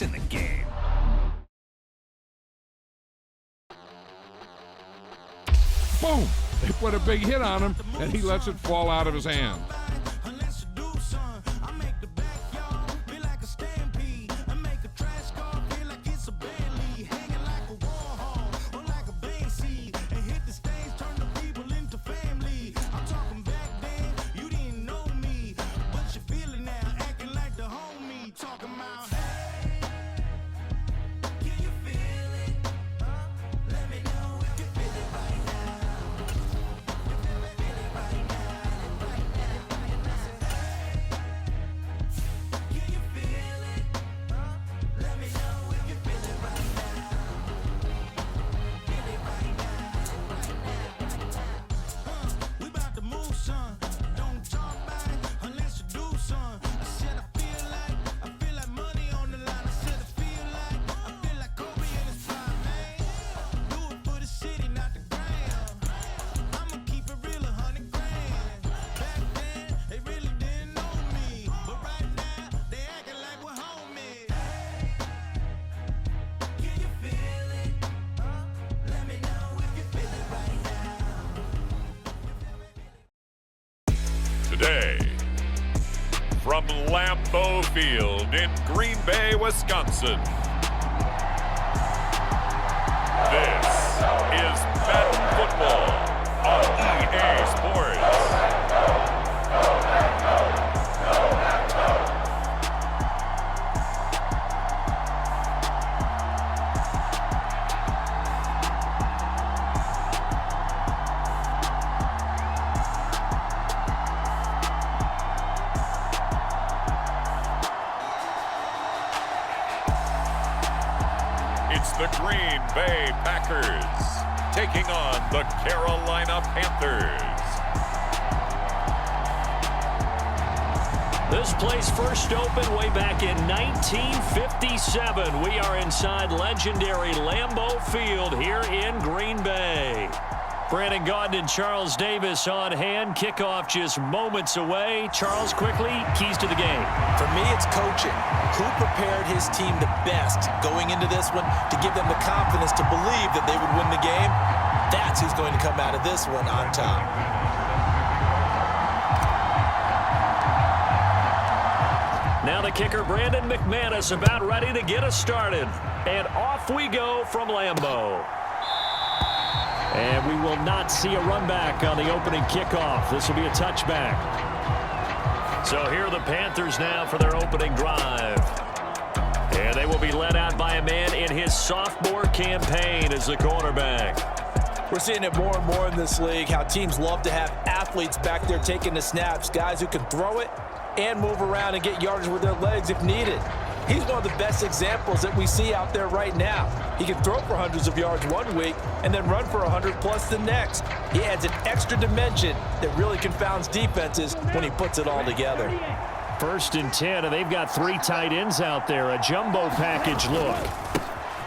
It's in the game. Boom! They put a big hit on him, and he lets it fall out of his hand. Today, from Lambeau Field in Green Bay, Wisconsin, this is Madden Football on EA Sports. It's the Green Bay Packers taking on the Carolina Panthers. This place first opened way back in 1957. We are inside legendary Lambeau Field here in Green Bay. Brandon Gaudin and Charles Davis on hand. Kickoff just moments away. Charles, quickly, keys to the game. For me, it's coaching. Who prepared his team the best going into this one to give them the confidence to believe that they would win the game? That's who's going to come out of this one on top. Now the kicker, Brandon McManus, about ready to get us started. And off we go from Lambeau. And we will not see a run back on the opening kickoff. This will be a touchback. So here are the Panthers now for their opening drive. And they will be led out by a man in his sophomore campaign as the quarterback. We're seeing it more and more in this league, how teams love to have athletes back there taking the snaps, guys who can throw it and move around and get yardage with their legs if needed. He's one of the best examples that we see out there right now. He can throw for hundreds of yards one week and then run for 100+ the next. He adds an extra dimension that really confounds defenses when he puts it all together. 1st and 10, and they've got 3 tight ends out there. A jumbo package look.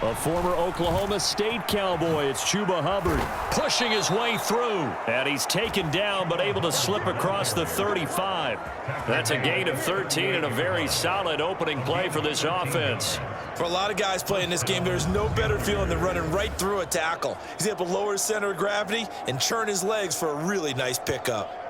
A former Oklahoma State Cowboy, it's Chuba Hubbard, pushing his way through. And he's taken down, but able to slip across the 35. That's a gain of 13 and a very solid opening play for this offense. For a lot of guys playing this game, there's no better feeling than running right through a tackle. He's able to lower his center of gravity and churn his legs for a really nice pickup.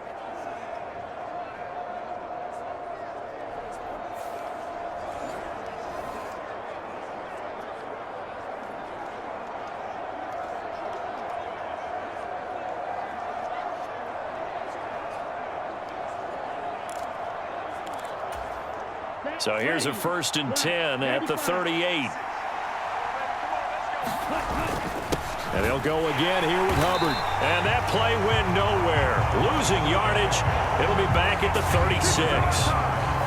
So here's a 1st and 10 at the 38. And they'll go again here with Hubbard. And that play went nowhere. Losing yardage. It'll be back at the 36.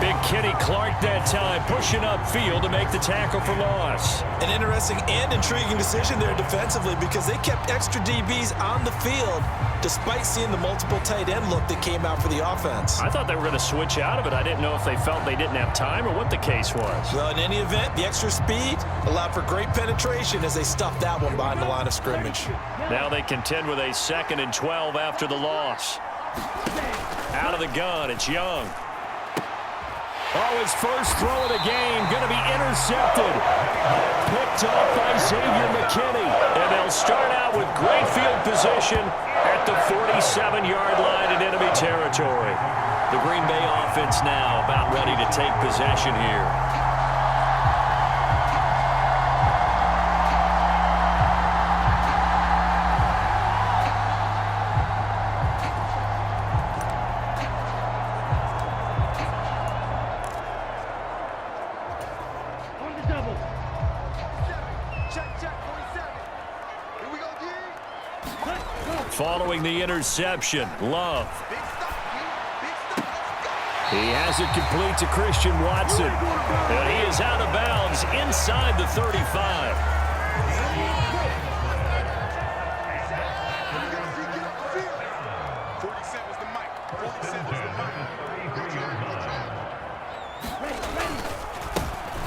Big Kenny Clark that time, pushing upfield to make the tackle for loss. An interesting and intriguing decision there defensively because they kept extra DBs on the field despite seeing the multiple tight end look that came out for the offense. I thought they were going to switch out of it. I didn't know if they felt they didn't have time or what the case was. Well, in any event, the extra speed allowed for great penetration as they stuffed that one behind the line of scrimmage. Now they contend with a 2nd and 12 after the loss. Out of the gun, it's Young. Oh, his first throw of the game going to be intercepted. Picked off by Xavier McKinney. And they'll start out with great field position at the 47-yard line in enemy territory. The Green Bay offense now about ready to take possession here. Following the interception, Love. He has it complete to Christian Watson. And he is out of bounds inside the 35.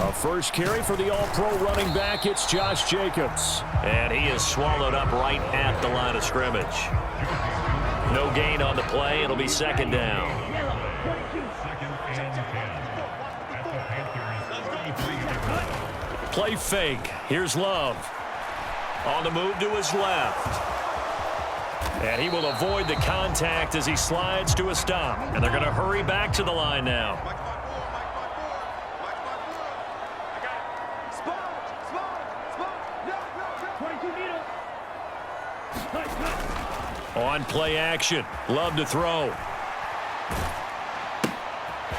A first carry for the all-pro running back, it's Josh Jacobs. And he is swallowed up right at the line of scrimmage. No gain on the play. It'll be second down. Play fake. Here's Love. On the move to his left. And he will avoid the contact as he slides to a stop. And they're going to hurry back to the line now. On play action. Love to throw.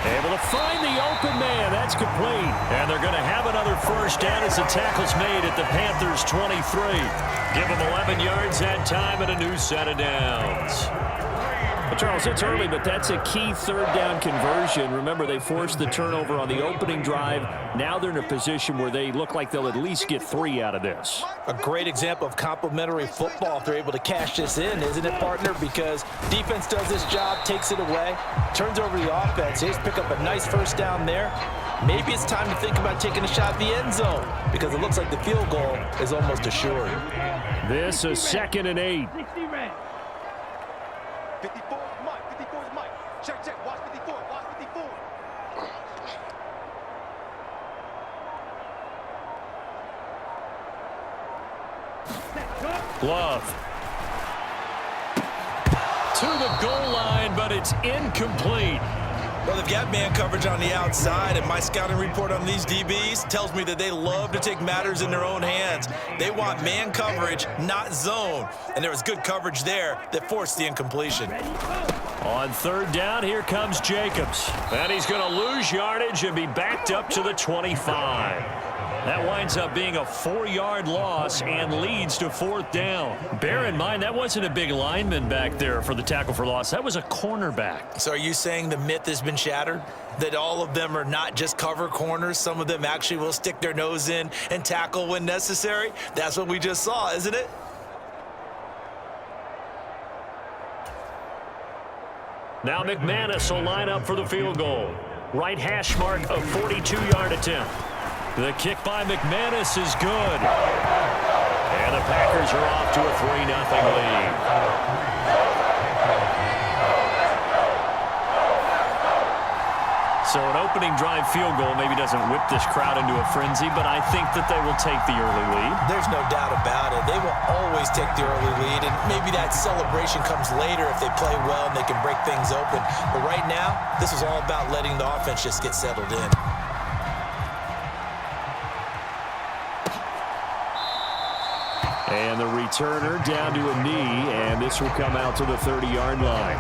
Able to find the open man. That's complete. And they're going to have another first down as the tackle's made at the Panthers' 23. Give them 11 yards that time and a new set of downs. Well, Charles, it's early, but that's a key third down conversion. Remember, they forced the turnover on the opening drive. Now they're in a position where they look like they'll at least get 3 out of this. A great example of complementary football if they're able to cash this in, isn't it, partner? Because defense does this job, takes it away, turns over the offense. They just pick up a nice first down there. Maybe it's time to think about taking a shot at the end zone because it looks like the field goal is almost assured. This is 2nd and 8. 54 is Mike. 54 is Mike. Check. Watch 54. Watch 54. Love. To the goal line, but it's incomplete. Well, they've got man coverage on the outside, and my scouting report on these DBs tells me that they love to take matters in their own hands. They want man coverage, not zone. And there was good coverage there that forced the incompletion. On third down, here comes Jacobs. And he's going to lose yardage and be backed up to the 25. That winds up being a 4-yard loss and leads to 4th down. Bear in mind, that wasn't a big lineman back there for the tackle for loss. That was a cornerback. So are you saying the myth has been shattered? That all of them are not just cover corners? Some of them actually will stick their nose in and tackle when necessary? That's what we just saw, isn't it? Now McManus will line up for the field goal. Right hash mark, a 42-yard attempt. The kick by McManus is good. And the Packers are off to a 3-0 lead. So an opening drive field goal maybe doesn't whip this crowd into a frenzy, but I think that they will take the early lead. There's no doubt about it. They will always take the early lead, and maybe that celebration comes later if they play well and they can break things open. But right now, this is all about letting the offense just get settled in. And the returner down to a knee, and this will come out to the 30-yard line.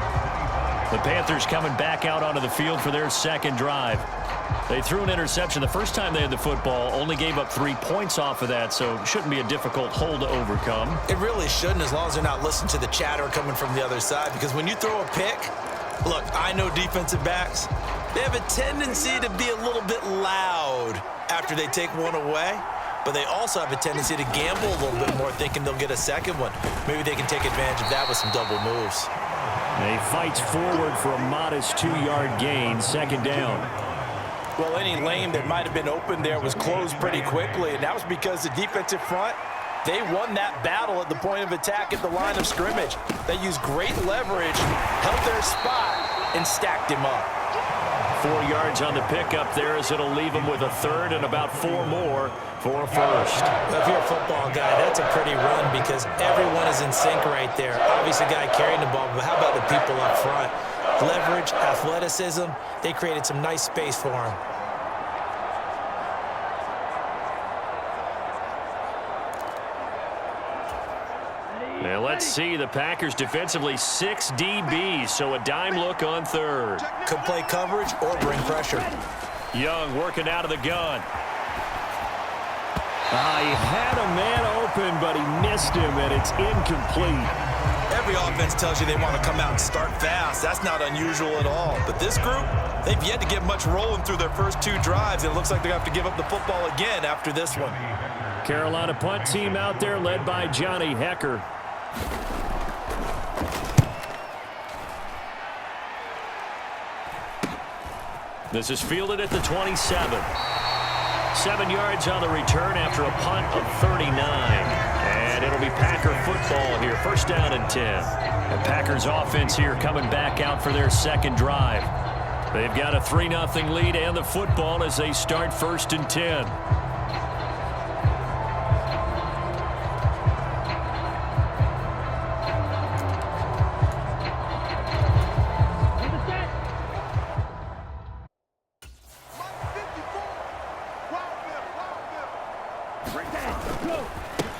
The Panthers coming back out onto the field for their second drive. They threw an interception the first time they had the football, only gave up 3 points off of that, so it shouldn't be a difficult hole to overcome. It really shouldn't, as long as they're not listening to the chatter coming from the other side, because when you throw a pick, look, I know defensive backs, they have a tendency to be a little bit loud after they take one away. But they also have a tendency to gamble a little bit more, thinking they'll get a second one. Maybe they can take advantage of that with some double moves. He fights forward for a modest 2-yard gain, second down. Well, any lane that might have been open there was closed pretty quickly, and that was because the defensive front, they won that battle at the point of attack at the line of scrimmage. They used great leverage, held their spot, and stacked him up. 4 yards on the pickup there, as it'll leave them with a third and about 4 more for a first. If you're a football guy, that's a pretty run because everyone is in sync right there. Obviously, the guy carrying the ball, but how about the people up front? Leverage, athleticism, they created some nice space for him. Now let's see, the Packers defensively 6 DBs, so a dime look on third. Could play coverage or bring pressure. Young working out of the gun. He had a man open, but he missed him, and it's incomplete. Every offense tells you they want to come out and start fast. That's not unusual at all. But this group, they've yet to get much rolling through their first 2 drives. It looks like they're going to have to give up the football again after this one. Carolina punt team out there led by Johnny Hecker. This is fielded at the 27. 7 yards on the return after a punt of 39. And it'll be Packer football here. First down and 10. The Packers offense here coming back out for their second drive. They've got a 3-0 lead and the football as they start first and 10.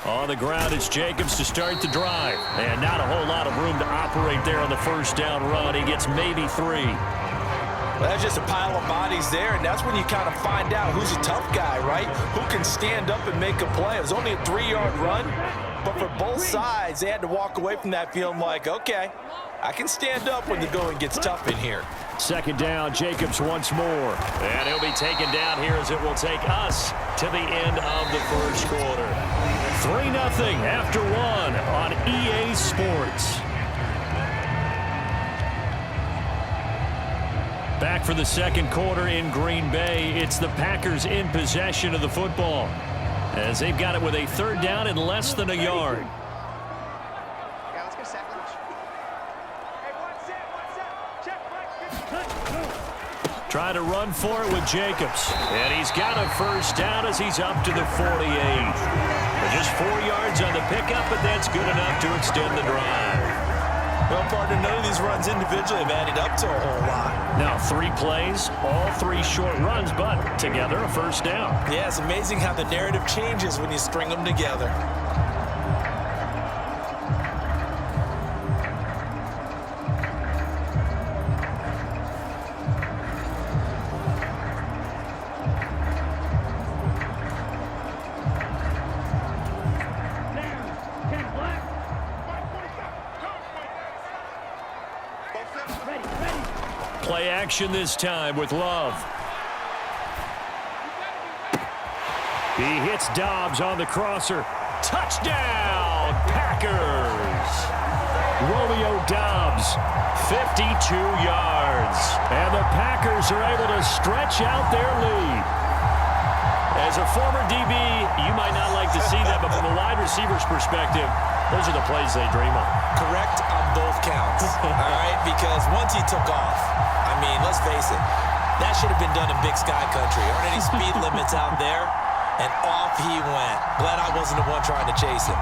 On the ground, it's Jacobs to start the drive. And not a whole lot of room to operate there on the first down run. He gets maybe 3. Well, that's just a pile of bodies there, and that's when you kind of find out who's a tough guy, right? Who can stand up and make a play. It was only a 3-yard run, but for both sides, they had to walk away from that feeling like, okay, I can stand up when the going gets tough in here. Second down, Jacobs once more. And he'll be taken down here as it will take us to the end of the first quarter. 3-0 after 1 on EA Sports. Back for the second quarter in Green Bay. It's the Packers in possession of the football, as they've got it with a third down and less than a yard. Try to run for it with Jacobs. And he's got a first down as he's up to the 48. Just 4 yards on the pickup, but that's good enough to extend the drive. Well, partner, none of these runs individually have added up to a whole lot. Now 3 plays, all 3 short runs, but together a first down. Yeah, it's amazing how the narrative changes when you string them together. Play action this time with Love. He hits Dobbs on the crosser. Touchdown, Packers! Romeo Dobbs, 52 yards. And the Packers are able to stretch out their lead. As a former DB, you might not like to see that, but from a wide receiver's perspective, those are the plays they dream of. Correct on both counts, all right? Because once he took off, I mean, let's face it, that should have been done in Big Sky Country. Aren't any speed limits out there? And off he went. Glad I wasn't the one trying to chase him.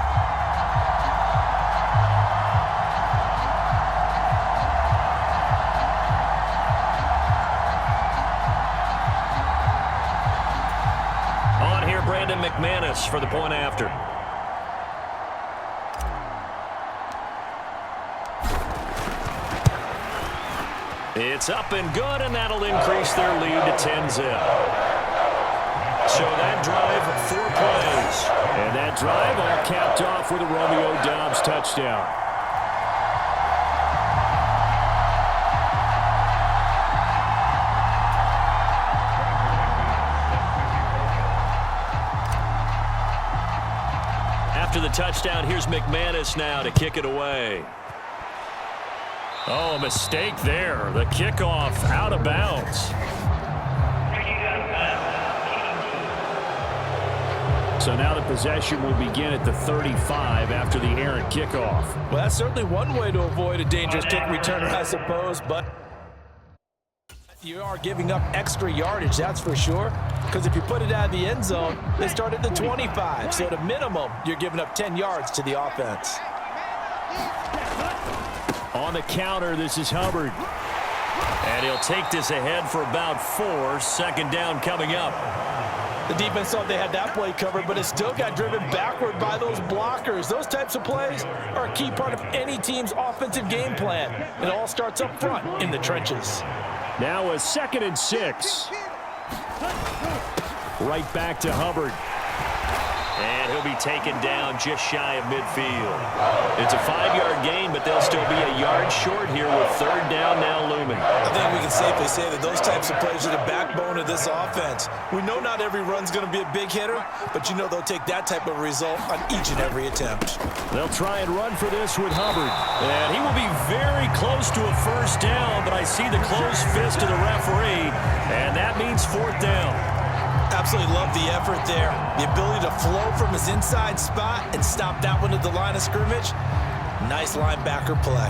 On here, Brandon McManus for the point after. It's up and good, and that'll increase their lead to 10-zip. So that drive, 4 plays. And that drive all capped off with a Romeo Dobbs touchdown. After the touchdown, here's McManus now to kick it away. Oh, a mistake there. The kickoff out of bounds. So now the possession will begin at the 35 after the errant kickoff. Well, that's certainly one way to avoid a dangerous kick returner, I suppose, but you are giving up extra yardage, that's for sure. Because if you put it out of the end zone, they start at the 25. So at a minimum, you're giving up 10 yards to the offense. On the counter, this is Hubbard. And he'll take this ahead for about 4. Second down coming up. The defense thought they had that play covered, but it still got driven backward by those blockers. Those types of plays are a key part of any team's offensive game plan. It all starts up front in the trenches. Now a 2nd and 6. Right back to Hubbard. And he'll be taken down just shy of midfield. It's a 5-yard gain, but they'll still be a yard short here with 3rd down now looming. I think we can safely say that those types of plays are the backbone of this offense. We know not every run's going to be a big hitter, but you know they'll take that type of result on each and every attempt. They'll try and run for this with Hubbard. And he will be very close to a 1st down, but I see the closed fist of the referee, and that means 4th down. Absolutely love the effort there. The ability to flow from his inside spot and stop that one at the line of scrimmage. Nice linebacker play.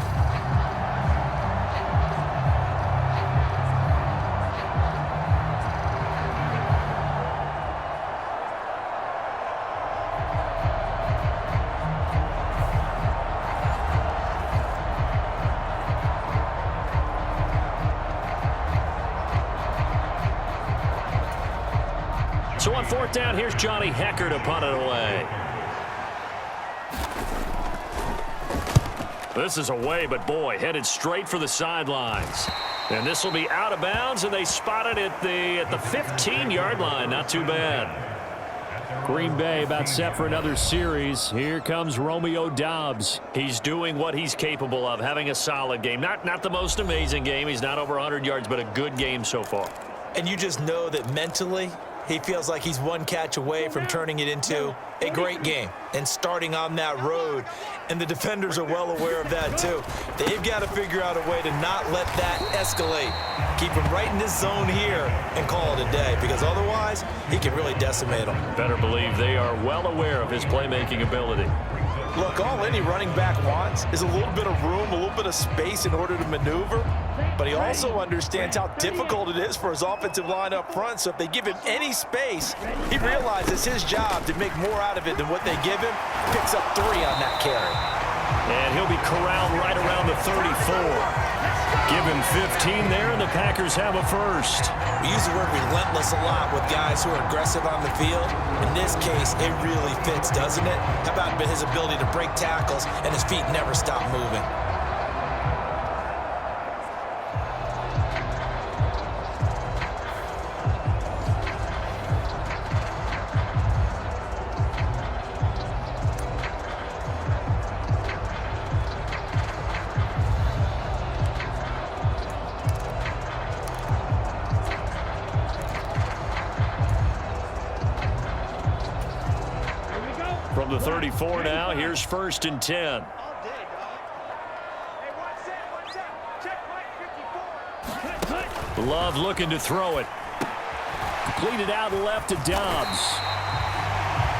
So on 4th down, here's Johnny Hecker to punt it away. This is away, but boy, headed straight for the sidelines. And this will be out of bounds, and they spotted it at the 15-yard line. Not too bad. Green Bay about set for another series. Here comes Romeo Doubs. He's doing what he's capable of, having a solid game. Not the most amazing game. He's not over 100 yards, but a good game so far. And you just know that mentally, he feels like he's one catch away from turning it into a great game and starting on that road. And the defenders are well aware of that too. They've got to figure out a way to not let that escalate. Keep him right in this zone here and call it a day, because otherwise he can really decimate them. Better believe they are well aware of his playmaking ability. Look, all any running back wants is a little bit of room, a little bit of space in order to maneuver. But he also understands how difficult it is for his offensive line up front. So if they give him any space, he realizes his job to make more out of it than what they give him. Picks up 3 on that carry. And he'll be corralled right around the 34. Give him 15 there, and the Packers have a first. We use the word relentless a lot with guys who are aggressive on the field. In this case, it really fits, doesn't it? How about his ability to break tackles and his feet never stop moving? From the 34 now, here's 1st and 10. Love looking to throw it. Completed out left to Doubs.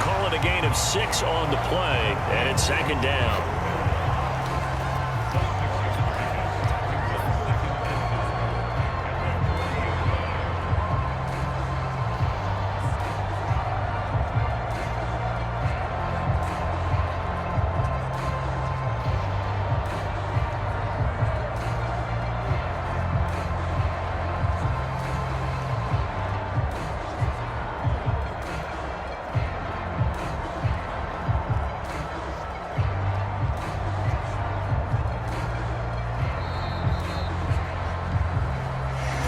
Call it a gain of 6 on the play, and it's 2nd down.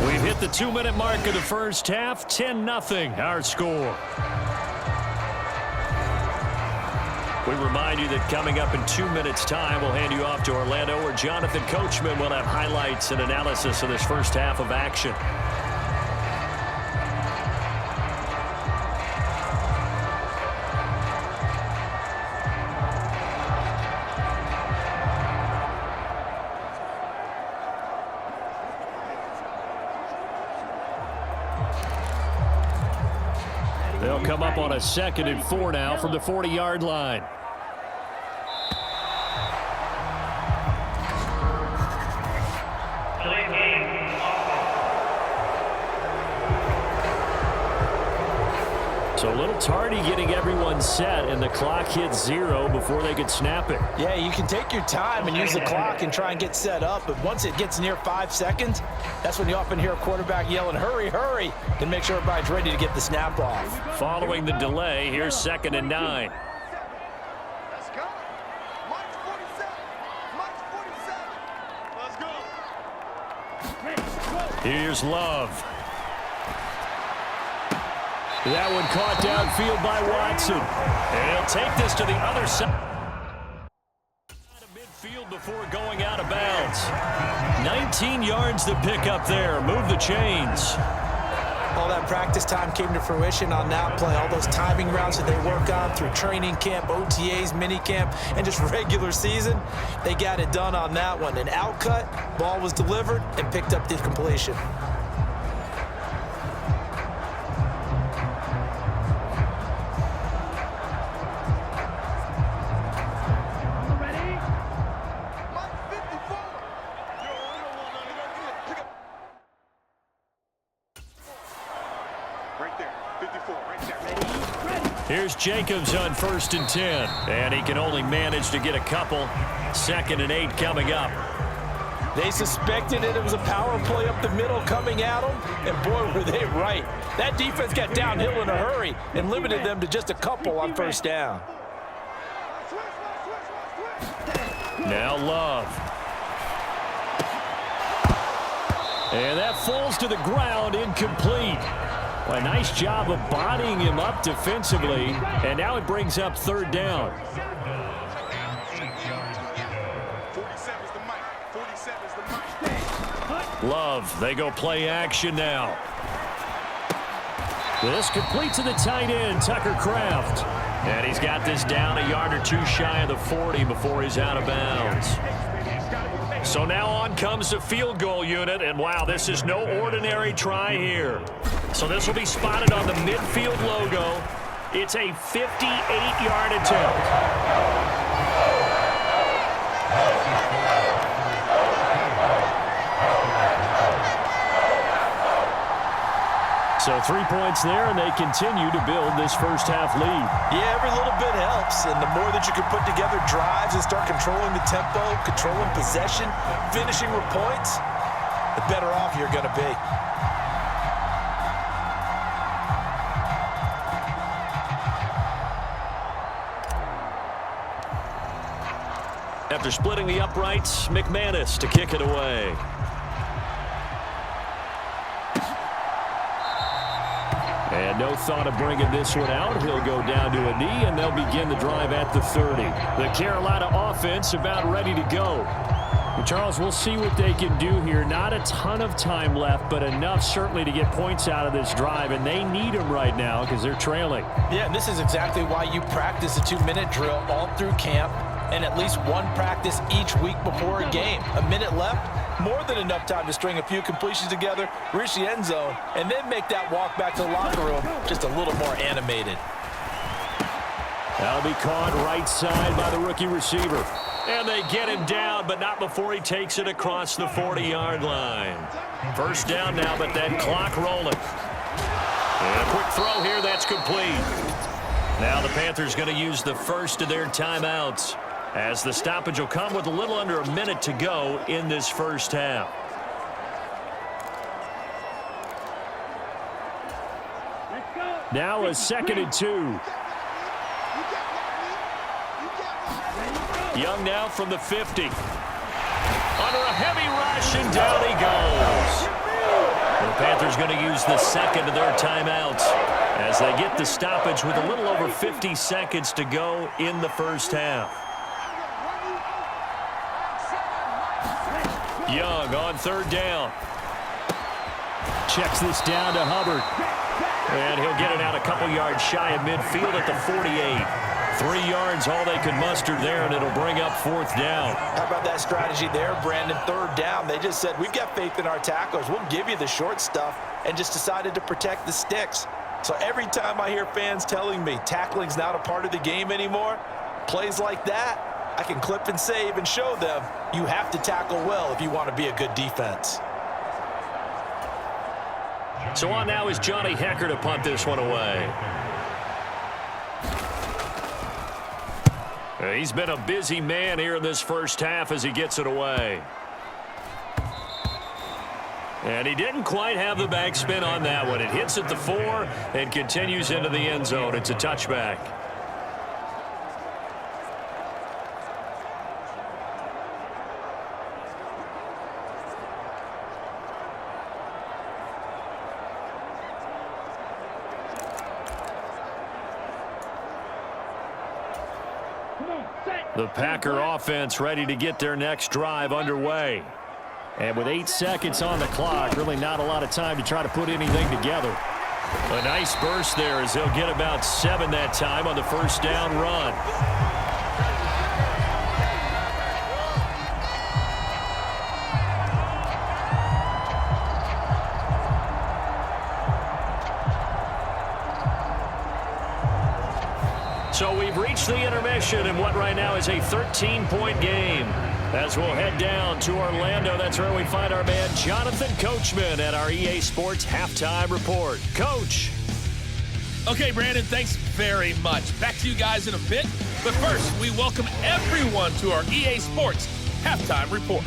We've hit the 2-minute mark of the first half. 10-0 our score. We remind you that coming up in 2 minutes' time, we'll hand you off to Orlando, where Jonathan Coachman will have highlights and analysis of this first half of action. They'll come up on a 2nd and 4 now from the 40-yard line. So a little tardy getting everyone set, and the clock hits 0 before they could snap it. Yeah, you can take your time and use the clock and try and get set up, but once it gets near 5 seconds, that's when you often hear a quarterback yelling, hurry, hurry, and make sure everybody's ready to get the snap off. Following the delay, here's 2nd and 9. Let's go. March 47. March 47. Let's go. Here's Love. That one caught downfield by Watson. And he'll take this to the other side of midfield before going out of bounds. 19 yards to pick up there. Move the chains. All that practice time came to fruition on that play. All those timing routes that they work on through training camp, OTAs, mini camp, and just regular season, they got it done on that one. An outcut, ball was delivered, and picked up the completion. Here's Jacobs on 1st and 10. And he can only manage to get a couple. 2nd and 8 coming up. They suspected it was a power play up the middle coming at them, and boy, were they right. That defense got downhill in a hurry and limited them to just a couple on 1st down. Now Love. And that falls to the ground, incomplete. Well, a nice job of bodying him up defensively, and now it brings up 3rd down. 47 is the mic. 47 is the mic. Love, they go play action now. This complete to the tight end, Tucker Kraft. And he's got this down a yard or two shy of the 40 before he's out of bounds. So now on comes the field goal unit, and wow, this is no ordinary try here. So this will be spotted on the midfield logo. It's a 58-yard attempt. So 3 points there, and they continue to build this first half lead. Yeah, every little bit helps, and the more that you can put together drives and start controlling the tempo, controlling possession, finishing with points, the better off you're going to be. After splitting the uprights, McManus to kick it away. And no thought of bringing this one out. He'll go down to a knee, and they'll begin the drive at the 30. The Carolina offense about ready to go. And Charles, we'll see what they can do here. Not a ton of time left, but enough certainly to get points out of this drive, and they need them right now because they're trailing. Yeah, and this is exactly why you practice a 2-minute drill all through camp and at least one practice each week before a game. A minute left, more than enough time to string a few completions together, reach the end zone, and then make that walk back to the locker room just a little more animated. That'll be caught right side by the rookie receiver. And they get him down, but not before he takes it across the 40-yard line. 1st down now, but that clock rolling. And a quick throw here, that's complete. Now the Panthers going to use the first of their timeouts, as the stoppage will come with a little under a minute to go in this first half. Now a 2nd and 2. Young now from the 50. Under a heavy rush, and down he goes. The Panthers going to use the 2nd of their timeouts as they get the stoppage with a little over 50 seconds to go in the first half. Young on 3rd down. Checks this down to Hubbard. And he'll get it out a couple yards shy of midfield at the 48. 3 yards, all they could muster there, and it'll bring up 4th down. How about that strategy there, Brandon? 3rd down. They just said, we've got faith in our tacklers. We'll give you the short stuff, and just decided to protect the sticks. So every time I hear fans telling me tackling's not a part of the game anymore, plays like that, I can clip and save and show them you have to tackle well if you want to be a good defense. So on now is Johnny Hecker to punt this one away. He's been a busy man here in this first half as he gets it away. And he didn't quite have the backspin on that one. It hits at the 4 and continues into the end zone. It's a touchback. The Packer offense ready to get their next drive underway. And with 8 seconds on the clock, really not a lot of time to try to put anything together. A nice burst there as they'll get about 7 that time on the first down run. So we've reached the intermission in what right now is a 13-point game. As we'll head down to Orlando, that's where we find our man Jonathan Coachman at our EA Sports Halftime Report. Coach. Okay, Brandon, thanks very much. Back to you guys in a bit. But first, we welcome everyone to our EA Sports Halftime Report.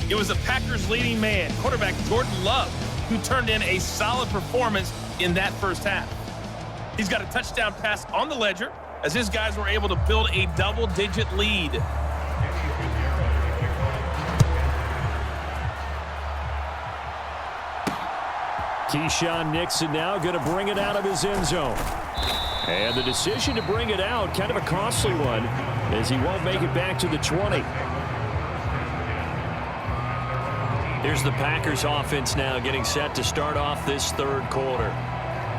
It was the Packers' leading man, quarterback Jordan Love, who turned in a solid performance in that first half. He's got a touchdown pass on the ledger as his guys were able to build a double-digit lead. Keyshawn Nixon now going to bring it out of his end zone. And the decision to bring it out, kind of a costly one, as he won't make it back to the 20. Here's the Packers offense now getting set to start off this third quarter.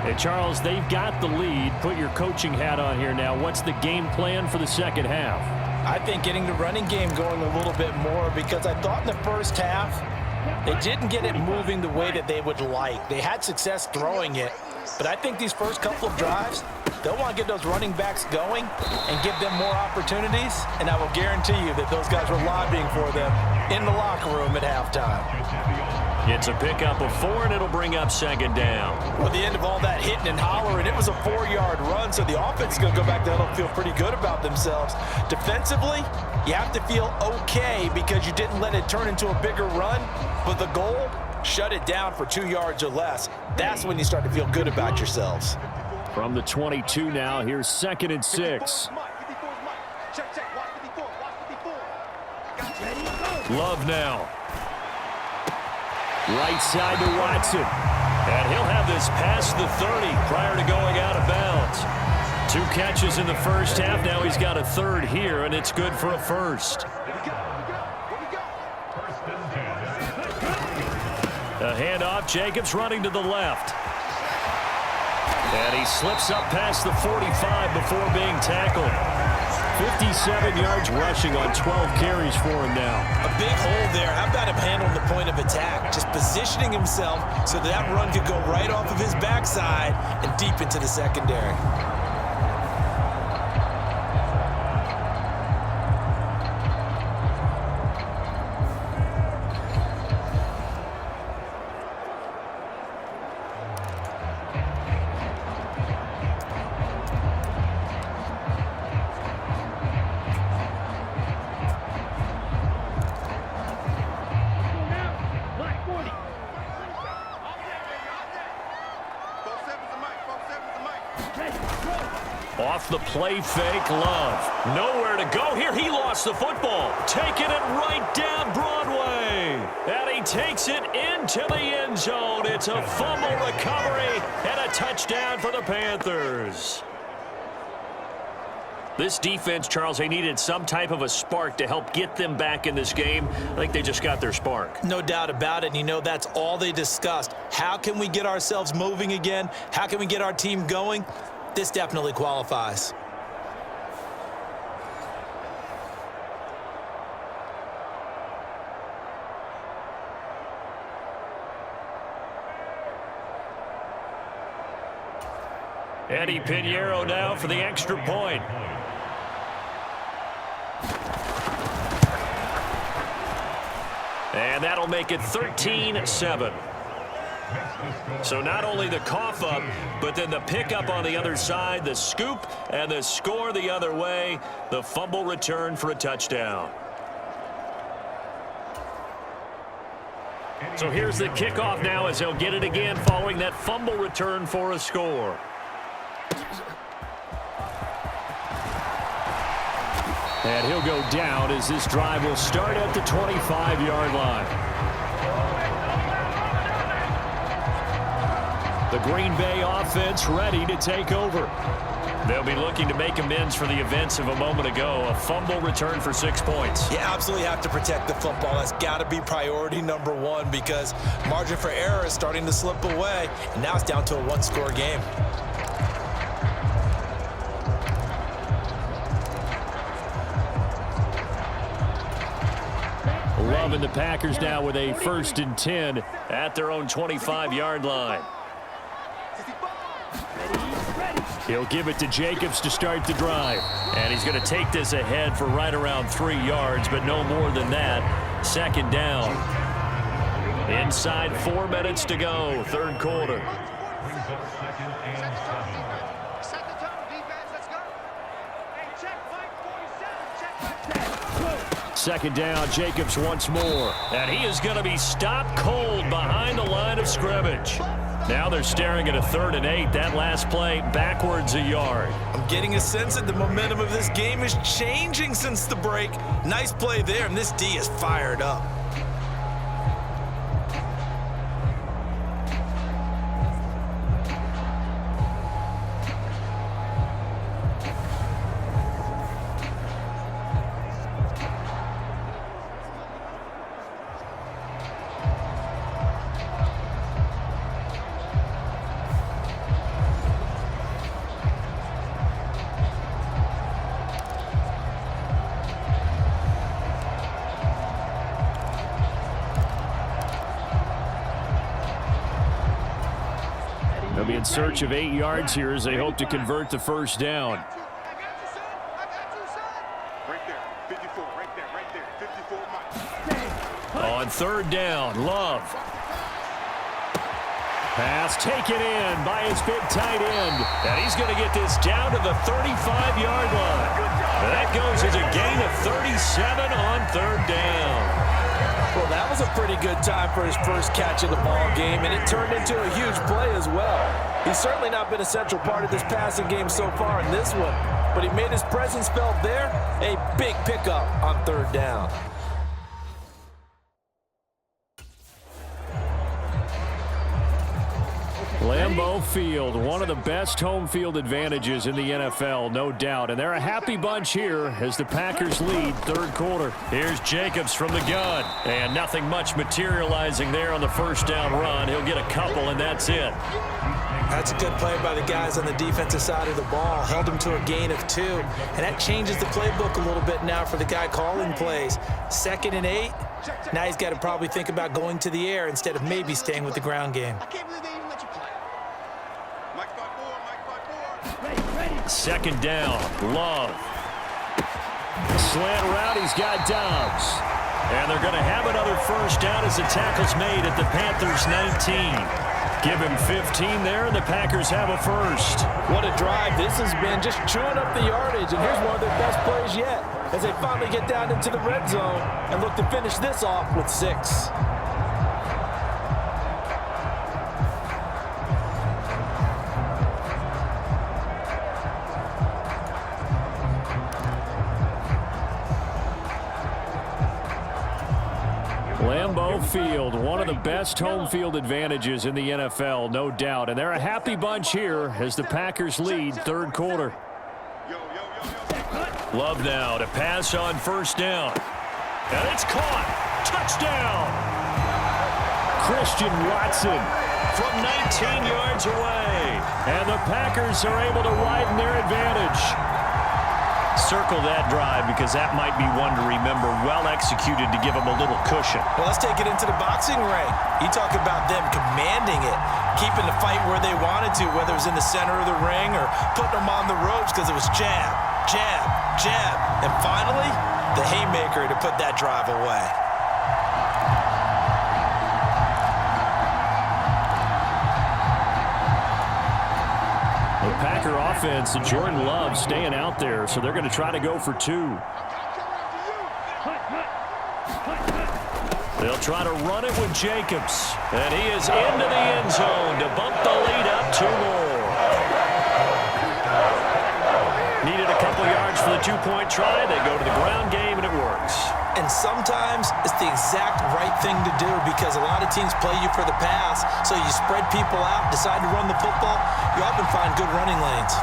And Charles, they've got the lead. Put your coaching hat on here now. What's the game plan for the second half? I think getting the running game going a little bit more, because I thought in the first half they didn't get it moving the way that they would like. They had success throwing it, but I think these first couple of drives, they'll want to get those running backs going and give them more opportunities, and I will guarantee you that those guys were lobbying for them in the locker room at halftime. It's a pickup of 4, and it'll bring up second down. Well, at the end of all that hitting and hollering, it was a 4-yard run, so the offense is going to go back there and feel pretty good about themselves. Defensively, you have to feel okay because you didn't let it turn into a bigger run, but the goal, shut it down for 2 yards or less. That's when you start to feel good about yourselves. From the 22 now, here's 2nd and 6. Love now. Right side to Watson. And he'll have this past the 30 prior to going out of bounds. 2 catches in the first half. Now he's got a 3rd here, and it's good for a 1st. A handoff. Jacobs running to the left. And he slips up past the 45 before being tackled. 57 yards rushing on 12 carries for him now. A big hole there. How about him handling the point of attack? Just positioning himself so that run could go right off of his backside and deep into the secondary. Off the play fake, Love. Nowhere to go here. He lost the football. Taking it right down Broadway. And he takes it into the end zone. It's a fumble recovery and a touchdown for the Panthers. This defense, Charles, they needed some type of a spark to help get them back in this game. I think they just got their spark. No doubt about it. And you know, that's all they discussed. How can we get ourselves moving again? How can we get our team going? This definitely qualifies. Eddie Pinheiro now for the extra point. And that'll make it 13-7. So not only the cough up, but then the pickup on the other side, the scoop, and the score the other way. The fumble return for a touchdown. So here's the kickoff now as he'll get it again following that fumble return for a score. And he'll go down as this drive will start at the 25-yard line. The Green Bay offense ready to take over. They'll be looking to make amends for the events of a moment ago. A fumble return for 6 points. You absolutely have to protect the football. That's got to be priority number one because margin for error is starting to slip away, and now it's down to a one-score game. Loving the Packers now with a 1st and 10 at their own 25-yard line. He'll give it to Jacobs to start the drive. And he's going to take this ahead for right around 3 yards, but no more than that. 2nd down. Inside 4 minutes to go, 3rd quarter. Second down, Jacobs once more. And he is going to be stopped cold behind the line of scrimmage. Now they're staring at a 3rd and 8. That last play backwards a yard. I'm getting a sense that the momentum of this game is changing since the break. Nice play there, and this D is fired up. They'll be in search of 8 yards here as they hope to convert the 1st down. Right there, 54, right there, 54 Mike. On 3rd down, Love. Pass taken in by his big tight end. And he's going to get this down to the 35-yard line. That goes as a gain of 37 on 3rd down. Well, that was a pretty good time for his first catch of the ball game, and it turned into a huge play as well. He's certainly not been a central part of this passing game so far in this one, but he made his presence felt there. A big pickup on 3rd down. Lambeau Field, one of the best home field advantages in the NFL, no doubt. And they're a happy bunch here as the Packers lead 3rd quarter. Here's Jacobs from the gun. And nothing much materializing there on the 1st down run. He'll get a couple, and that's it. That's a good play by the guys on the defensive side of the ball. Held him to a gain of 2. And that changes the playbook a little bit now for the guy calling plays. 2nd and 8. Now he's got to probably think about going to the air instead of maybe staying with the ground game. I can't believe they even let you play. Mike 5-4, Mike 5-4. 2nd down, Love. Slant route, he's got Dobbs. And they're going to have another 1st down as the tackle's made at the Panthers' 19. Give him 15 there, and the Packers have a 1st. What a drive this has been, just chewing up the yardage, and here's one of their best plays yet as they finally get down into the red zone and look to finish this off with 6. Lambeau Field, one of the best home field advantages in the NFL, no doubt. And they're a happy bunch here as the Packers lead 3rd quarter. Love now to pass on 1st down. And it's caught. Touchdown. Christian Watson from 19 yards away. And the Packers are able to widen their advantage. Circle that drive because that might be one to remember. Well executed to give them a little cushion. Well, let's take it into the boxing ring. You talk about them commanding it, keeping the fight where they wanted to, whether it was in the center of the ring or putting them on the ropes because it was jab, jab, jab. And finally, the haymaker to put that drive away. The Packer offense and Jordan Love staying out there, so they're going to try to go for 2. They'll try to run it with Jacobs. And he is into the end zone to bump the lead up 2 more. Needed a couple yards for the 2-point try. They go to the ground game, and it works. And sometimes it's the exact right thing to do because a lot of teams play you for the pass. So you spread people out, decide to run the football. You often find good running lanes.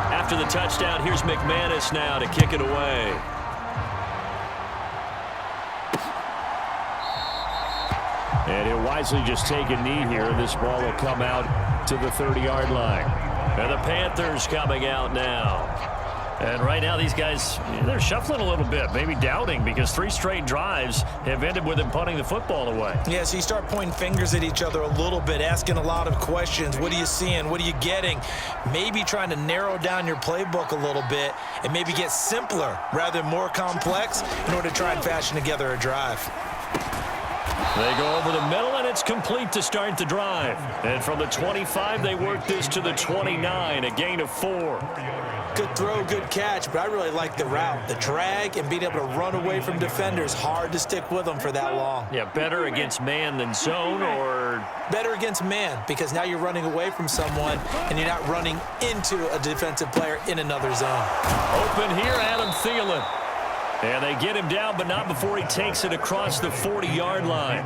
After the touchdown, here's McManus now to kick it away. And he'll wisely just take a knee here. This ball will come out to the 30-yard line. And the Panthers coming out now. And right now, these guys, they're shuffling a little bit, maybe doubting, because 3 straight drives have ended with them punting the football away. Yeah, so you start pointing fingers at each other a little bit, asking a lot of questions. What are you seeing? What are you getting? Maybe trying to narrow down your playbook a little bit and maybe get simpler rather than more complex in order to try and fashion together a drive. They go over the middle, and it's complete to start the drive. And from the 25, they work this to the 29, a gain of 4. Good throw, good catch, but I really like the route. The drag and being able to run away from defenders, hard to stick with them for that long. Yeah, better against man than zone, or? Better against man, because now you're running away from someone and you're not running into a defensive player in another zone. Open here, Adam Thielen. And they get him down, but not before he takes it across the 40-yard line.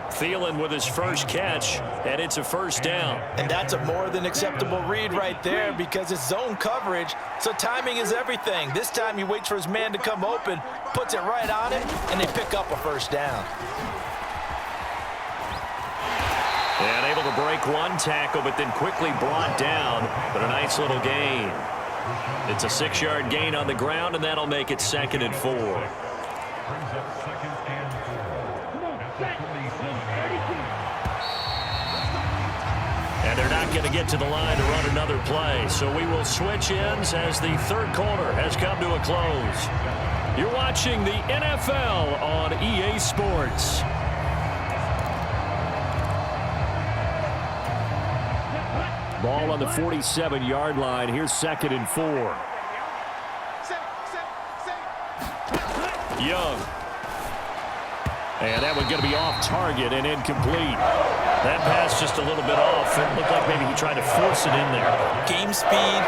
Thielen with his first catch, and it's a first down. And that's a more than acceptable read right there because it's zone coverage, so timing is everything. This time he waits for his man to come open, puts it right on it, and they pick up a first down. And able to break 1 tackle, but then quickly brought down, but a nice little gain. It's a 6-yard gain on the ground, and that'll make it 2nd and 4. And they're not going to get to the line to run another play. So we will switch ends as the 3rd quarter has come to a close. You're watching the NFL on EA Sports. Ball on the 47-yard line. Here's 2nd and 4. Young. And that one's going to be off target and incomplete. That pass just a little bit off. It looked like maybe he tried to force it in there. Game speed,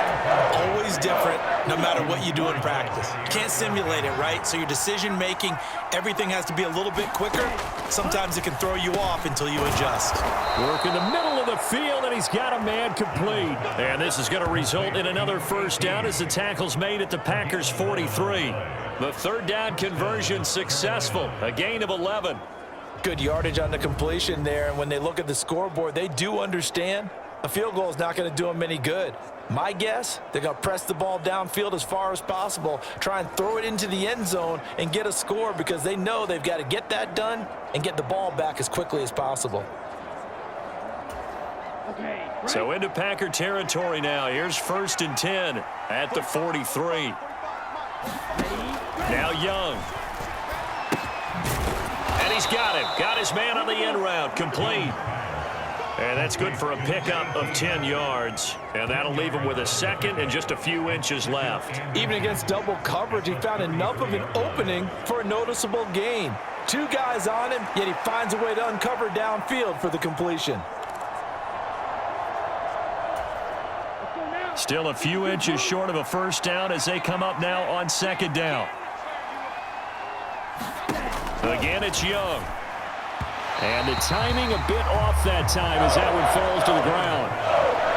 always different, no matter what you do in practice. You can't simulate it, right? So your decision-making, everything has to be a little bit quicker. Sometimes it can throw you off until you adjust. Work in the middle of the field, and he's got a man complete. And this is going to result in another first down as the tackle's made at the Packers' 43. The 3rd down conversion successful, a gain of 11. Good yardage on the completion there, and when they look at the scoreboard, they do understand a field goal is not going to do them any good. My guess, they're going to press the ball downfield as far as possible, try and throw it into the end zone and get a score because they know they've got to get that done and get the ball back as quickly as possible. So into Packer territory now. Here's 1st and 10 at the 43. Now Young. And he's got him. Got his man on the end route. Complete. And that's good for a pickup of 10 yards. And that'll leave him with a 2nd and just a few inches left. Even against double coverage, he found enough of an opening for a noticeable gain. 2 guys on him, yet he finds a way to uncover downfield for the completion. Still a few inches short of a first down as they come up now on 2nd down. Again, it's Young. And the timing a bit off that time as that one falls to the ground.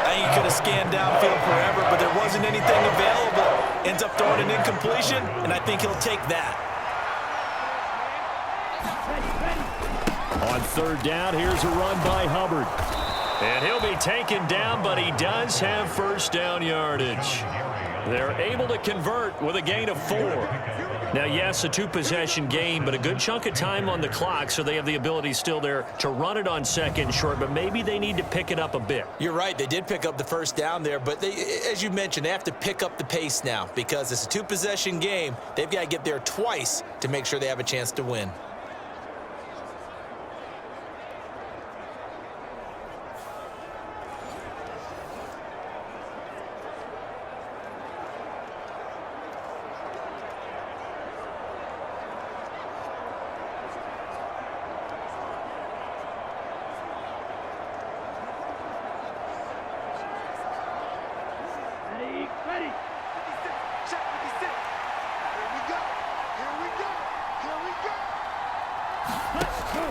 I think he could have scanned downfield forever, but there wasn't anything available. Ends up throwing an incompletion, and I think he'll take that. On 3rd down, here's a run by Hubbard. And he'll be taken down, but he does have first down yardage. They're able to convert with a gain of 4. Now, yes, a 2-possession game, but a good chunk of time on the clock, so they have the ability still there to run it on second short, but maybe they need to pick it up a bit. You're right. They did pick up the first down there, but as you mentioned, they have to pick up the pace now because it's a 2-possession game. They've got to get there twice to make sure they have a chance to win.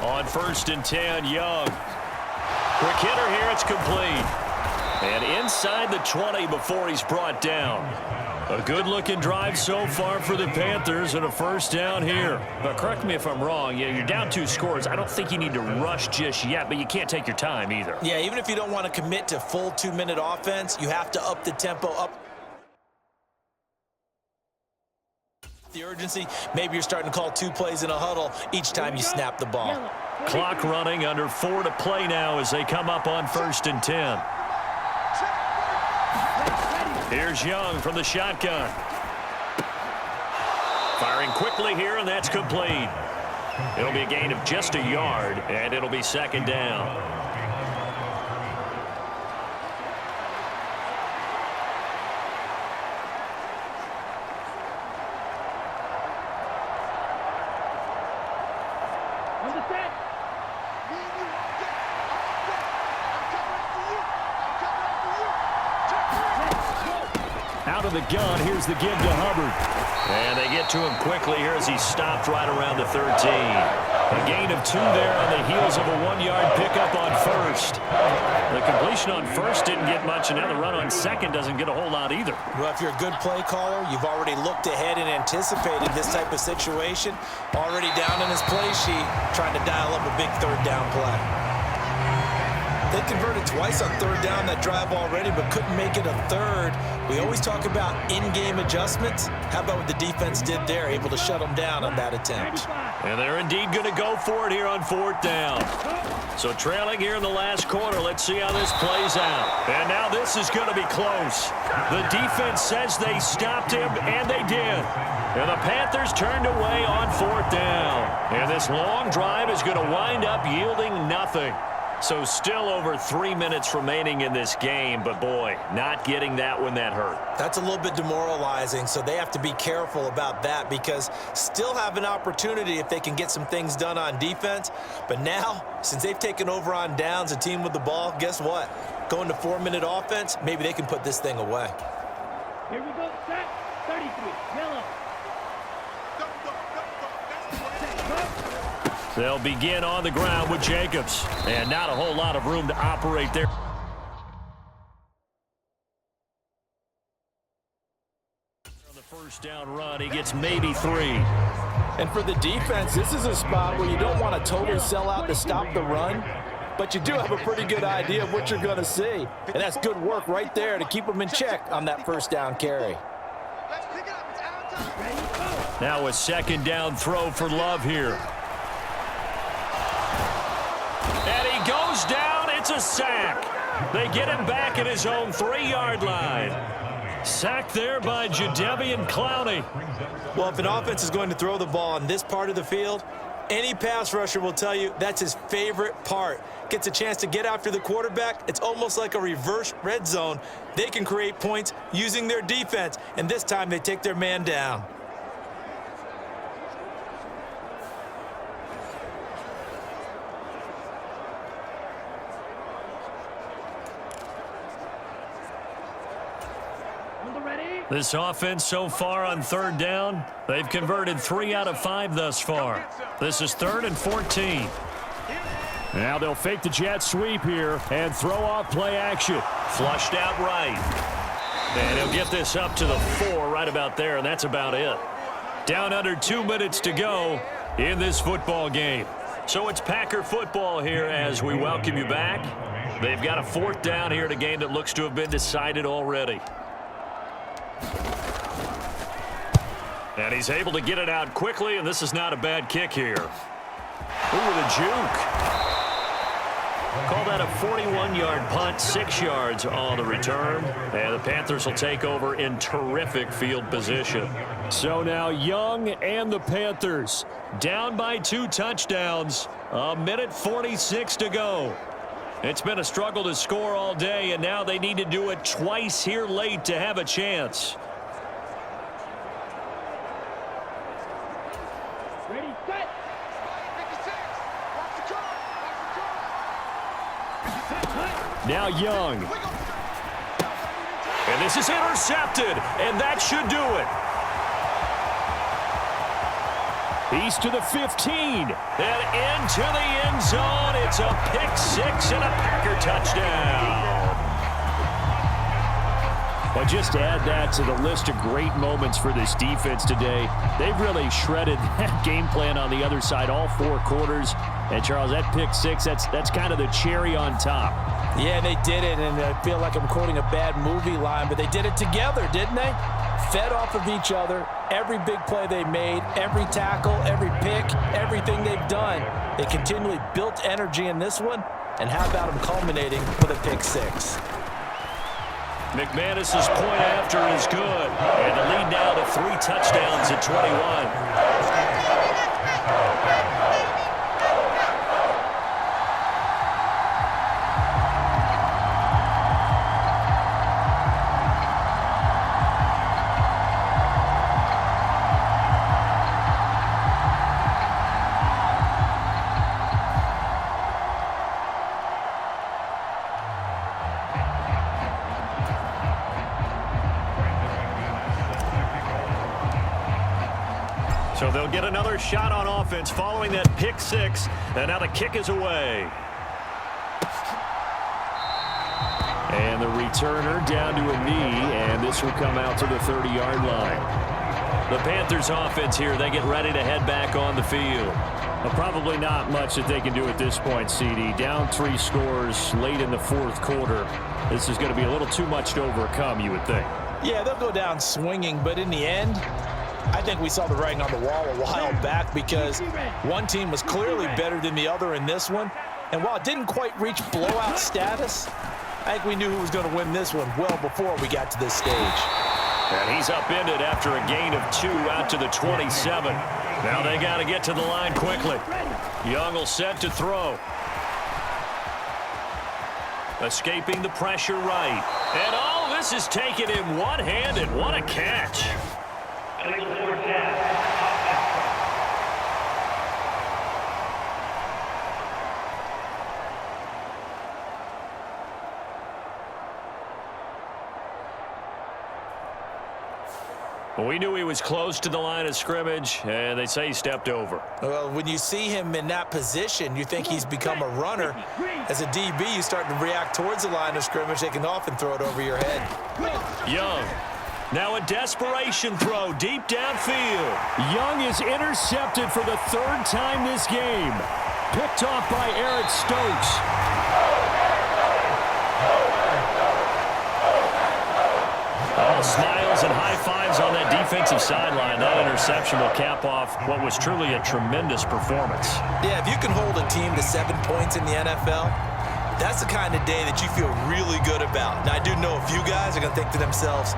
On 1st and 10, Young. Quick hitter here, it's complete. And inside the 20 before he's brought down. A good-looking drive so far for the Panthers and a first down here. But correct me if I'm wrong, you're down 2 scores. I don't think you need to rush just yet, but you can't take your time either. Yeah, even if you don't want to commit to full 2-minute offense, you have to up the tempo, up the urgency. Maybe you're starting to call 2 plays in a huddle each time you snap the ball. Clock running, under 4 to play now as they come up on 1st and 10. Here's Young from the shotgun. Firing quickly here, and that's complete. It'll be a gain of just a yard, and it'll be 2nd down. Out of the gun, here's the give to Hubbard. And they get to him quickly here as he stopped right around the 13. A gain of 2 there on the heels of a 1-yard pickup on 1st. The completion on 1st didn't get much, and now the run on 2nd doesn't get a whole lot either. Well, if you're a good play caller, you've already looked ahead and anticipated this type of situation. Already down in his play sheet, trying to dial up a big 3rd down play. They converted twice on 3rd down that drive already, but couldn't make it a 3rd. We always talk about in-game adjustments. How about what the defense did there, able to shut them down on that attempt. And they're indeed going to go for it here on 4th down. So trailing here in the last quarter, let's see how this plays out. And now this is going to be close. The defense says they stopped him, and they did. And the Panthers turned away on 4th down. And this long drive is going to wind up yielding nothing. So still over 3 minutes remaining in this game, but boy, not getting that when that hurt. That's a little bit demoralizing, so they have to be careful about that because still have an opportunity if they can get some things done on defense. But now, since they've taken over on downs, a team with the ball, guess what? Going to 4-minute offense, maybe they can put this thing away. Here we go, set, 33, yellow. They'll begin on the ground with Jacobs. And not a whole lot of room to operate there. On the first down run, he gets maybe 3. And for the defense, this is a spot where you don't want to totally sell out to stop the run, but you do have a pretty good idea of what you're going to see. And that's good work right there to keep them in check on that first down carry. Now a 2nd down throw for Love here. And he goes down. It's a sack. They get him back at his own 3-yard line. Sacked there by Jadeveon Clowney. Well, if an offense is going to throw the ball on this part of the field, any pass rusher will tell you that's his favorite part. Gets a chance to get after the quarterback. It's almost like a reverse red zone. They can create points using their defense, and this time they take their man down. This offense so far on 3rd down, they've converted 3 out of 5 thus far. This is 3rd and 14. Now they'll fake the jet sweep here and throw off play action. Flushed out right. And he'll get this up to the 4 right about there, and that's about it. Down under 2 minutes to go in this football game. So it's Packer football here as we welcome you back. They've got a 4th down here in a game that looks to have been decided already. And he's able to get it out quickly, and this is not a bad kick here. Ooh, the juke. Call that a 41-yard punt, 6 yards on the return. And the Panthers will take over in terrific field position. So now Young and the Panthers down by 2 touchdowns. A minute 46 to go. It's been a struggle to score all day, and now they need to do it twice here late to have a chance. Ready, set. 56. Watch the card. Now Young. And this is intercepted, and that should do it. He's to the 15, and into the end zone. It's a pick 6 and a Packer touchdown. But just to add that to the list of great moments for this defense today, they've really shredded that game plan on the other side all 4 quarters. And, Charles, that pick 6, that's kind of the cherry on top. Yeah, they did it, and I feel like I'm quoting a bad movie line, but they did it together, didn't they? Fed off of each other, every big play they made, every tackle, every pick, everything they've done. They continually built energy in this one, and how about them culminating with a pick 6? McManus's point after is good, and the lead now to 3 touchdowns at 21. So they'll get another shot on offense following that pick 6, and now the kick is away. And the returner down to a knee, and this will come out to the 30-yard line. The Panthers offense here, they get ready to head back on the field. Well, probably not much that they can do at this point, CD. Down 3 scores late in the 4th quarter. This is going to be a little too much to overcome, you would think. Yeah, they'll go down swinging, but in the end, I think we saw the writing on the wall a while back because one team was clearly better than the other in this one. And while it didn't quite reach blowout status, I think we knew who was going to win this one well before we got to this stage. And he's upended after a gain of 2 out to the 27. Now they got to get to the line quickly. Young will set to throw. Escaping the pressure right. And all this is taken in one-handed. What a catch. Well, we knew he was close to the line of scrimmage, and they say he stepped over. Well, when you see him in that position, you think he's become a runner. As a DB, you start to react towards the line of scrimmage. They can often throw it over your head. Young. Now a desperation throw deep downfield. Young is intercepted for the 3rd time this game. Picked off by Eric Stokes. All smiles and high fives on that defensive sideline. That interception will cap off what was truly a tremendous performance. Yeah, if you can hold a team to 7 points in the NFL, that's the kind of day that you feel really good about. Now, I do know a few guys are going to think to themselves,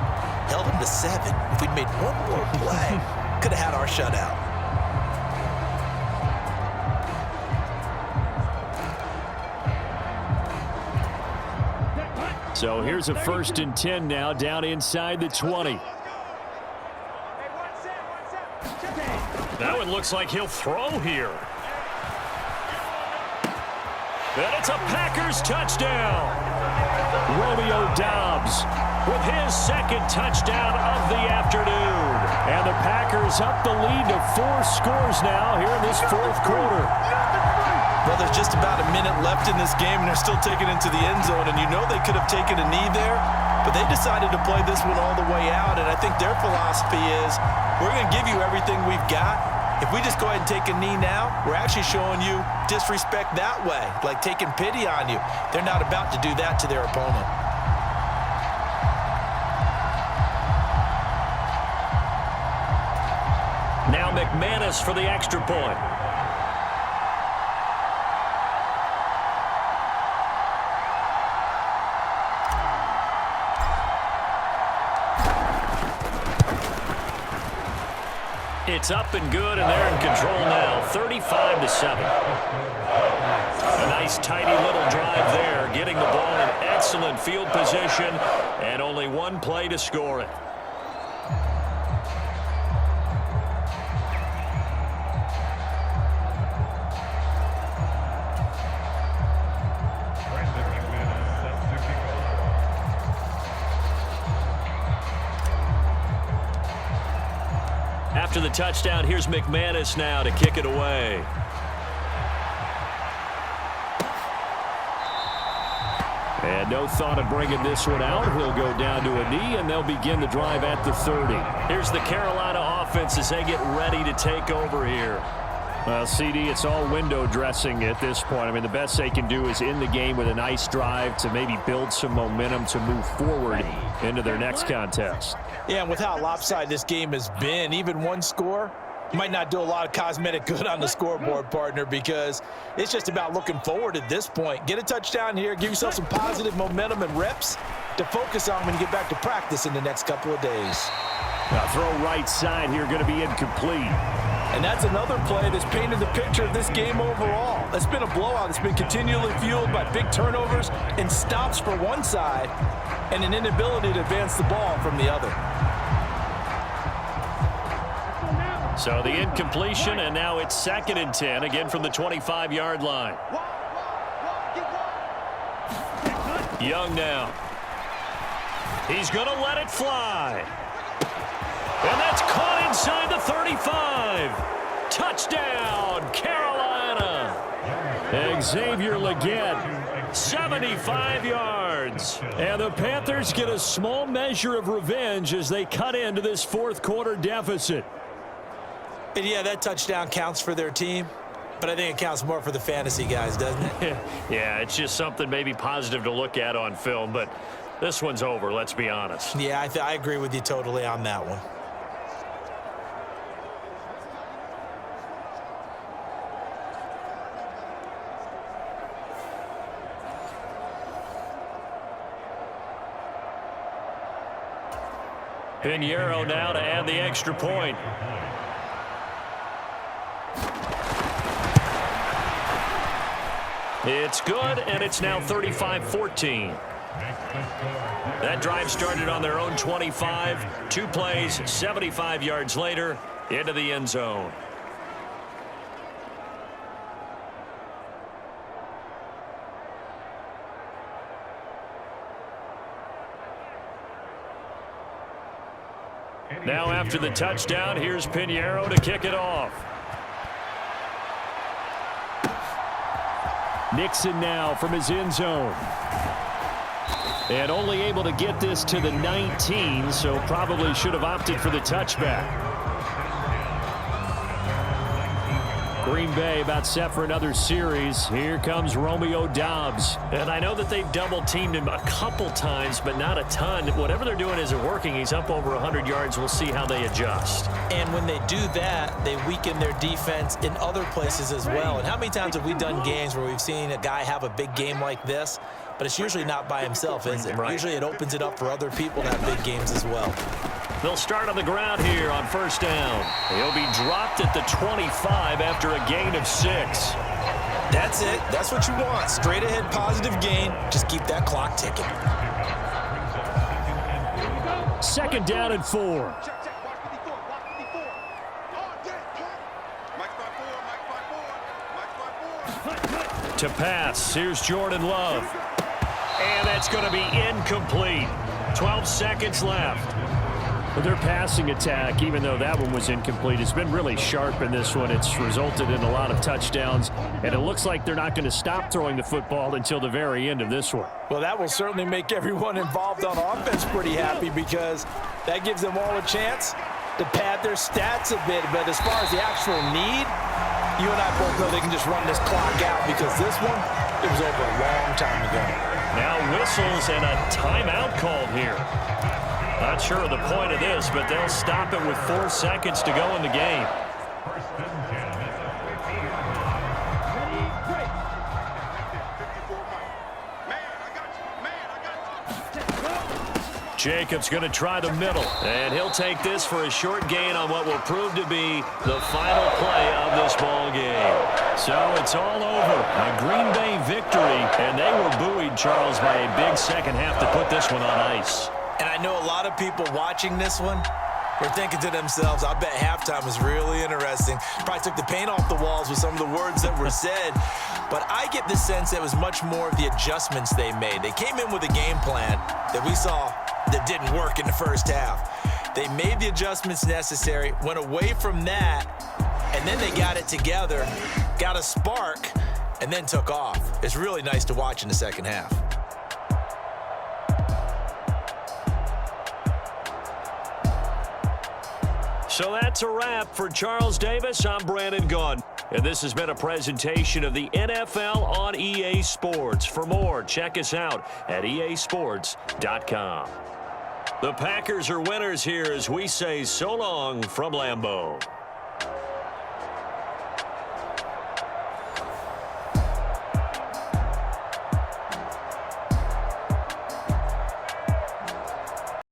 held them to 7. If we'd made one more play, could have had our shutout. So here's a 1st and 10 now down inside the 20. That one looks like he'll throw here. And it's a Packers touchdown. Romeo Doubs with his 2nd touchdown of the afternoon. And the Packers up the lead to 4 scores now here in this 4th quarter. Well, there's just about a minute left in this game, and they're still taking it into the end zone. And you know they could have taken a knee there, but they decided to play this one all the way out. And I think their philosophy is, we're going to give you everything we've got. If we just go ahead and take a knee now, we're actually showing you disrespect that way, like taking pity on you. They're not about to do that to their opponent. Now McManus for the extra point. It's up and good, and they're in control now, 35-7. A nice, tidy little drive there, getting the ball in excellent field position, and only one play to score it. After the touchdown, here's McManus now to kick it away. And no thought of bringing this one out. He'll go down to a knee, and they'll begin the drive at the 30. Here's the Carolina offense as they get ready to take over here. Well, CD, it's all window dressing at this point. I mean, the best they can do is end the game with a nice drive to maybe build some momentum to move forward into their next contest. Yeah, and with how lopsided this game has been, even one score might not do a lot of cosmetic good on the scoreboard, partner, because it's just about looking forward at this point. Get a touchdown here, give yourself some positive momentum and reps to focus on when you get back to practice in the next couple of days. Now throw right side here, going to be incomplete. And that's another play that's painted the picture of this game overall. It's been a blowout. It's been continually fueled by big turnovers and stops for one side and an inability to advance the ball from the other. So the incompletion, and now it's 2nd and 10, again from the 25-yard line. Young now. He's going to let it fly. And that's caught inside the 35. Touchdown, Carolina. Xavier Legette, 75 yards. And the Panthers get a small measure of revenge as they cut into this fourth-quarter deficit. And yeah, that touchdown counts for their team, but I think it counts more for the fantasy guys, doesn't it? Yeah, it's just something maybe positive to look at on film, but this one's over, let's be honest. Yeah, I agree with you totally on that one. Pinheiro now to add the extra point. It's good, and it's now 35-14. That drive started on their own 25. 2 plays, 75 yards later, into the end zone. Now after the touchdown, here's Pinheiro to kick it off. Nixon now from his end zone. And only able to get this to the 19, so probably should have opted for the touchback. Green Bay about set for another series. Here comes Romeo Doubs. And I know that they've double-teamed him a couple times, but not a ton. Whatever they're doing isn't working. He's up over 100 yards. We'll see how they adjust. And when they do that, they weaken their defense in other places as well. And how many times have we done games where we've seen a guy have a big game like this, but it's usually not by himself, is it? Right. Usually it opens it up for other people to have big games as well. They'll start on the ground here on first down. He'll be dropped at the 25 after a gain of 6. That's it. That's what you want. Straight ahead positive gain. Just keep that clock ticking. 2nd down and 4. Check. Watch 54. Watch 54. Oh, yeah. Mike 5-4. Mike 5-4. To pass, here's Jordan Love. And that's going to be incomplete. 12 seconds left. But their passing attack, even though that one was incomplete, has been really sharp in this one. It's resulted in a lot of touchdowns, and it looks like they're not going to stop throwing the football until the very end of this one. Well, that will certainly make everyone involved on offense pretty happy because that gives them all a chance to pad their stats a bit. But as far as the actual need, you and I both know they can just run this clock out because this one, it was over a long time ago. Now whistles and a timeout called here. Not sure of the point of this, but they'll stop it with 4 seconds to go in the game. Jacobs going to try the middle, and he'll take this for a short gain on what will prove to be the final play of this ball game. So it's all over. A Green Bay victory, and they were buoyed, Charles, by a big second half to put this one on ice. And I know a lot of people watching this one were thinking to themselves, I bet halftime was really interesting. Probably took the paint off the walls with some of the words that were said. But I get the sense it was much more of the adjustments they made. They came in with a game plan that we saw that didn't work in the first half. They made the adjustments necessary, went away from that, and then they got it together, got a spark, and then took off. It's really nice to watch in the second half. So that's a wrap for Charles Davis. I'm Brandon Gunn. And this has been a presentation of the NFL on EA Sports. For more, check us out at easports.com. The Packers are winners here as we say so long from Lambeau.